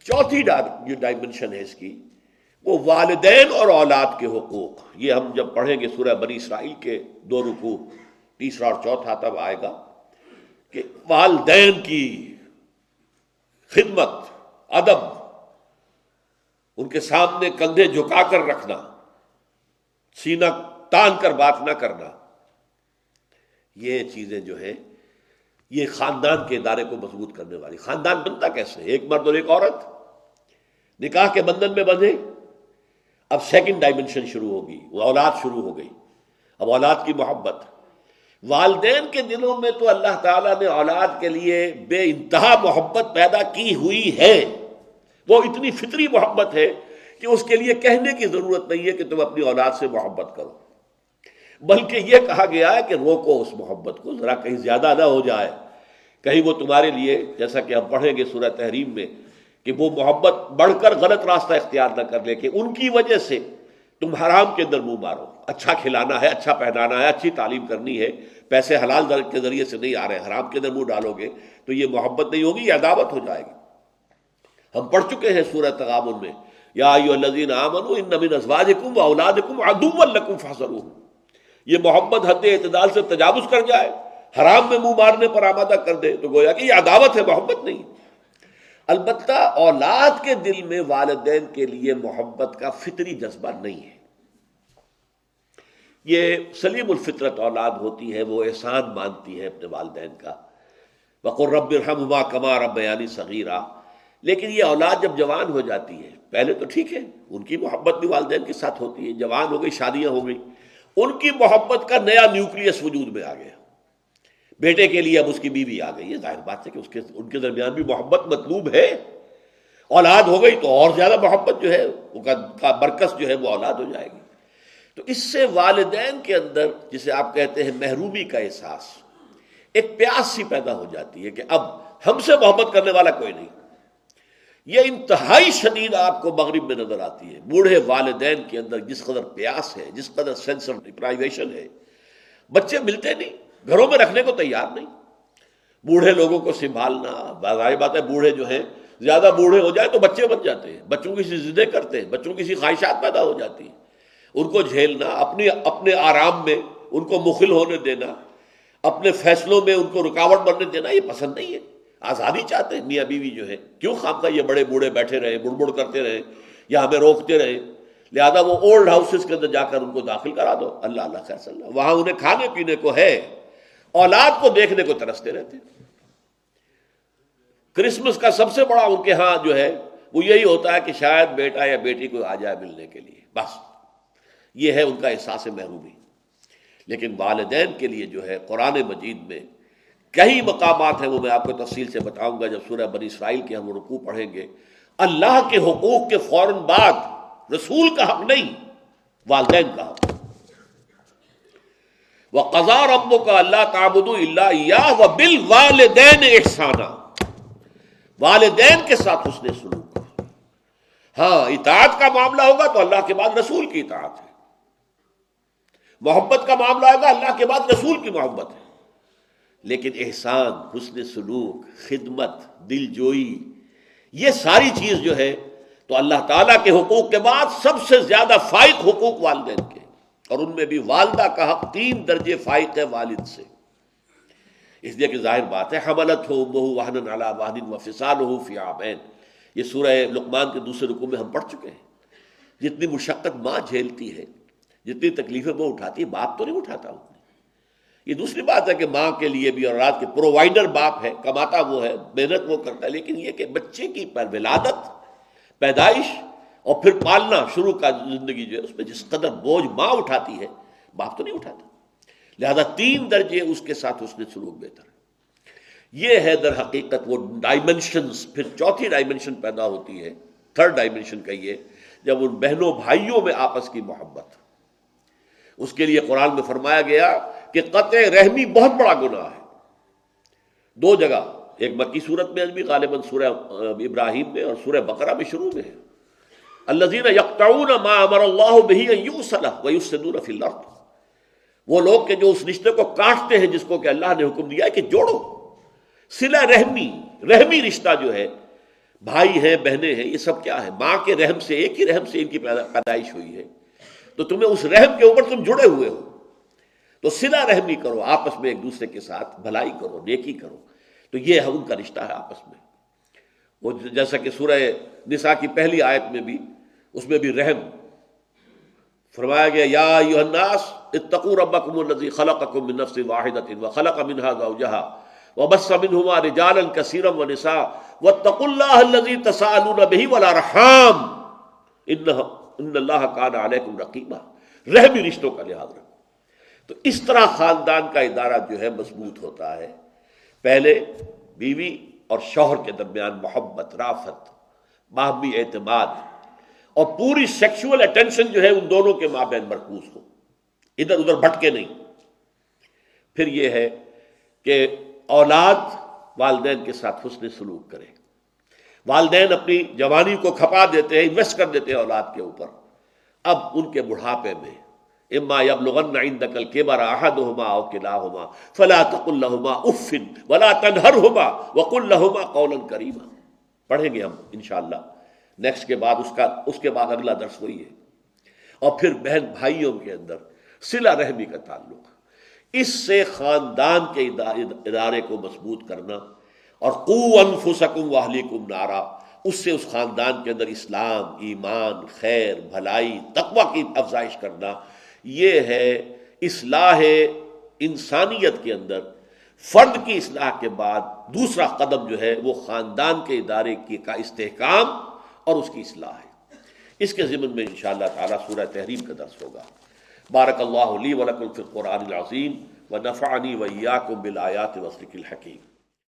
چوتھی جو ڈائمنشن ہے اس کی، وہ والدین اور اولاد کے حقوق. یہ ہم جب پڑھیں گے سورہ بنی اسرائیل کے 2 رکوع، تیسرا اور چوتھا، تب آئے گا کہ والدین کی خدمت، ادب، ان کے سامنے کندھے جھکا کر رکھنا، سینہ تان کر بات نہ کرنا، یہ چیزیں جو ہیں یہ خاندان کے ادارے کو مضبوط کرنے والی. خاندان بنتا کیسے؟ ایک مرد اور ایک عورت نکاح کے بندھن میں بندھے. اب سیکنڈ ڈائمنشن شروع ہوگی، وہ اولاد شروع ہو گئی. اب اولاد کی محبت، والدین کے دلوں میں تو اللہ تعالیٰ نے اولاد کے لیے بے انتہا محبت پیدا کی ہوئی ہے. وہ اتنی فطری محبت ہے کہ اس کے لیے کہنے کی ضرورت نہیں ہے کہ تم اپنی اولاد سے محبت کرو، بلکہ یہ کہا گیا ہے کہ روکو اس محبت کو، ذرا کہیں زیادہ نہ ہو جائے، کہیں وہ تمہارے لیے، جیسا کہ ہم پڑھیں گے سورہ تحریم میں، کہ وہ محبت بڑھ کر غلط راستہ اختیار نہ کر لے کہ ان کی وجہ سے تم حرام کے اندر منہ مارو. اچھا کھلانا ہے، اچھا پہنانا ہے، اچھی تعلیم کرنی ہے، پیسے حلال کے ذریعے سے نہیں آ رہے، حرام کے اندر منہ ڈالو گے تو یہ محبت نہیں ہوگی، یہ عداوت ہو جائے گی. ہم پڑھ چکے ہیں سورہ تغابن میں، یا ایھا الذین آمنوا ان من ازواجکم واولادکم عدوا لکم فاحذروہم. یہ محبت حد اعتدال سے تجاوز کر جائے، حرام میں منہ مارنے پر آمادہ کر دے، تو گویا کہ یہ عداوت ہے، محبت نہیں. البتہ اولاد کے دل میں والدین کے لیے محبت کا فطری جذبہ نہیں ہے. یہ سلیم الفطرت اولاد ہوتی ہے، وہ احسان مانتی ہے اپنے والدین کا. وقل رب ارحمہما کما ربیانی صغیرا. لیکن یہ اولاد جب جوان ہو جاتی ہے، پہلے تو ٹھیک ہے ان کی محبت بھی والدین کے ساتھ ہوتی ہے، جوان ہو گئی، شادیاں ہو گئی، ان کی محبت کا نیا نیوکلیس وجود میں آ گیا. بیٹے کے لیے اب اس کی بیوی آ گئی ہے، ظاہر بات ہے کہ ان کے درمیان بھی محبت مطلوب ہے. اولاد ہو گئی تو اور زیادہ محبت جو ہے ان کا مرکز جو ہے وہ اولاد ہو جائے گی. تو اس سے والدین کے اندر، جسے آپ کہتے ہیں محرومی کا احساس، ایک پیاس سی پیدا ہو جاتی ہے کہ اب ہم سے محبت کرنے والا کوئی نہیں. یہ انتہائی شدید آپ کو مغرب میں نظر آتی ہے. بوڑھے والدین کے اندر جس قدر پیاس ہے، جس قدر سینس آف ڈپرائیویشن ہے، بچے ملتے نہیں، گھروں میں رکھنے کو تیار نہیں. بوڑھے لوگوں کو سنبھالنا، ظاہر بات ہے بوڑھے جو ہیں زیادہ بوڑھے ہو جائے تو بچے بن جاتے ہیں، بچوں کی سی ضدیں کرتے ہیں، بچوں کی سی خواہشات پیدا ہو جاتی ہیں. ان کو جھیلنا، اپنے آرام میں ان کو مخل ہونے دینا، اپنے فیصلوں میں ان کو رکاوٹ بننے دینا، یہ پسند نہیں ہے. آزادی چاہتے ہیں میاں بیوی جو ہے، کیوں خواہ یہ بڑے بوڑھے بیٹھے رہے، بڑ بڑ کرتے رہے یا ہمیں روکتے رہے. لہذا وہ اولڈ ہاؤسز کے اندر جا کر ان کو داخل کرا دو، اللہ اللہ خیر صلی اللہ، وہاں انہیں کھانے پینے کو ہے، اولاد کو دیکھنے کو ترستے رہتے. کرسمس کا سب سے بڑا ان کے ہاں جو ہے وہ یہی ہوتا ہے کہ شاید بیٹا یا بیٹی کو آ جائے ملنے کے لیے، بس یہ ہے ان کا احساس محرومی. لیکن والدین کے لیے جو ہے قرآن مجید میں کئی مقامات ہیں، وہ میں آپ کو تفصیل سے بتاؤں گا جب سورہ بنی اسرائیل کے ہم رکوع پڑھیں گے. اللہ کے حقوق کے فوراً بعد رسول کا حق نہیں، والدین کا حق. وَقَضَىٰ رَبُّكَ أَلَّا تَعْبُدُوا إِلَّا إِيَّاهُ وَبِالْوَالِدَيْنِ إِحْسَانًا. والدین کے ساتھ حسن سلوک. ہاں اطاعت کا معاملہ ہوگا تو اللہ کے بعد رسول کی اطاعت ہے، محبت کا معاملہ ہوگا اللہ کے بعد رسول کی محبت ہے. لیکن احسان، حسن سلوک، خدمت، دل جوئی، یہ ساری چیز جو ہے تو اللہ تعالیٰ کے حقوق کے بعد سب سے زیادہ فائق حقوق والدین کے، اور ان میں بھی والدہ کا حق 3 درجے فائق ہے والد سے. اس لیے کہ ظاہر بات ہے حملتہ امہ وہنا علی وہن وفصالہ فی عامین، یہ سورہ لقمان کے دوسرے رکوع میں ہم پڑھ چکے ہیں. جتنی مشقت ماں جھیلتی ہے، جتنی تکلیفیں وہ اٹھاتی ہے، باپ تو نہیں اٹھاتا اتنی. یہ دوسری بات ہے کہ ماں کے لیے بھی اور اولاد کے پرووائڈر باپ ہے، کماتا وہ ہے، محنت وہ کرتا ہے. لیکن یہ کہ بچے کی ولادت، پیدائش اور پھر پالنا شروع کا زندگی جو ہے اس میں جس قدر بوجھ ماں اٹھاتی ہے باپ تو نہیں اٹھاتا. لہذا 3 درجے اس کے ساتھ حسن سلوک بہتر ہے. یہ ہے در حقیقت وہ ڈائمنشنز. پھر چوتھی ڈائمنشن پیدا ہوتی ہے، تھرڈ ڈائمنشن کہیے، جب ان بہنوں بھائیوں میں آپس کی محبت. اس کے لیے قرآن میں فرمایا گیا کہ قطع رحمی بہت بڑا گناہ ہے. 2 جگہ، ایک مکی صورت میں بھی غالباً سورہ ابراہیم میں اور سورہ بقرہ میں شروع میں ہے، الذین یقطعون ما امر اللہ بہ ان یوصل ویفسدون فی الارض. وہ لوگ کہ جو اس رشتے کو کاٹتے ہیں جس کو کہ اللہ نے حکم دیا ہے کہ جوڑو. صلہ رحمی، رحمی رشتہ جو ہے بھائی ہیں، بہنیں ہیں، یہ سب کیا ہے؟ ماں کے رحم سے، ایک ہی رحم سے ان کی پیدائش ہوئی ہے، تو تمہیں اس رحم کے اوپر تم جڑے ہوئے ہو، تو صلہ رحمی کرو، آپس میں ایک دوسرے کے ساتھ بھلائی کرو، نیکی کرو. تو یہ ہے ان کا رشتہ ہے آپس میں. وہ جیسا کہ سورہ نساء کی پہلی آیت میں بھی، اس میں بھی رحم فرمایا گیا، یا ایھا الناس اتقوا ربکم الذی خلقکم من نفس واحدۃ وخلق منها زوجها وبث منهما رجالا کثیرا ونساء واتقوا اللہ الذی تساءلون به والارحام ان اللہ کان علیکم رقیبا. رحمی رشتوں کا لحاظ رکھو. تو اس طرح خاندان کا ادارہ جو ہے مضبوط ہوتا ہے. پہلے بیوی اور شوہر کے درمیان محبت، رافت، باہمی اعتماد، اور پوری سیکشول اٹینشن جو ہے ان دونوں کے مابین مرکوز ہو، ادھر ادھر بھٹکے نہیں. پھر یہ ہے کہ اولاد والدین کے ساتھ حسن سلوک کرے. والدین اپنی جوانی کو کھپا دیتے ہیں، انویسٹ کر دیتے ہیں اولاد کے اوپر. اب ان کے بڑھاپے میں اما یبلغن عندک الکبر احدہما او کلاہما فلا تقل لہما اف ولا تنہرہما وقل لہما قولا کریما. پڑھیں گے ہم انشاءاللہ نیکسٹ کے بعد، اس کے بعد اگلا درس وہی ہے. اور پھر بہن بھائیوں کے اندر صلہ رحمی کا تعلق، اس سے خاندان کے ادارے کو مضبوط کرنا. اور قوا انفسکم واہلیکم نارا، اس سے اس خاندان کے اندر اسلام، ایمان، خیر، بھلائی، تقوی کی افزائش کرنا. یہ ہے اصلاح انسانیت کے اندر. فرد کی اصلاح کے بعد دوسرا قدم جو ہے وہ خاندان کے ادارے کا استحکام اور اس کی اصلاح ہے. اس کے ضمن میں انشاءاللہ تعالی سورہ تحریم کا درس ہوگا. بارک اللہ لی ولکم فی القرآن العظیم ونفعنی وإیاکم بالآیات والذکر الحکیم.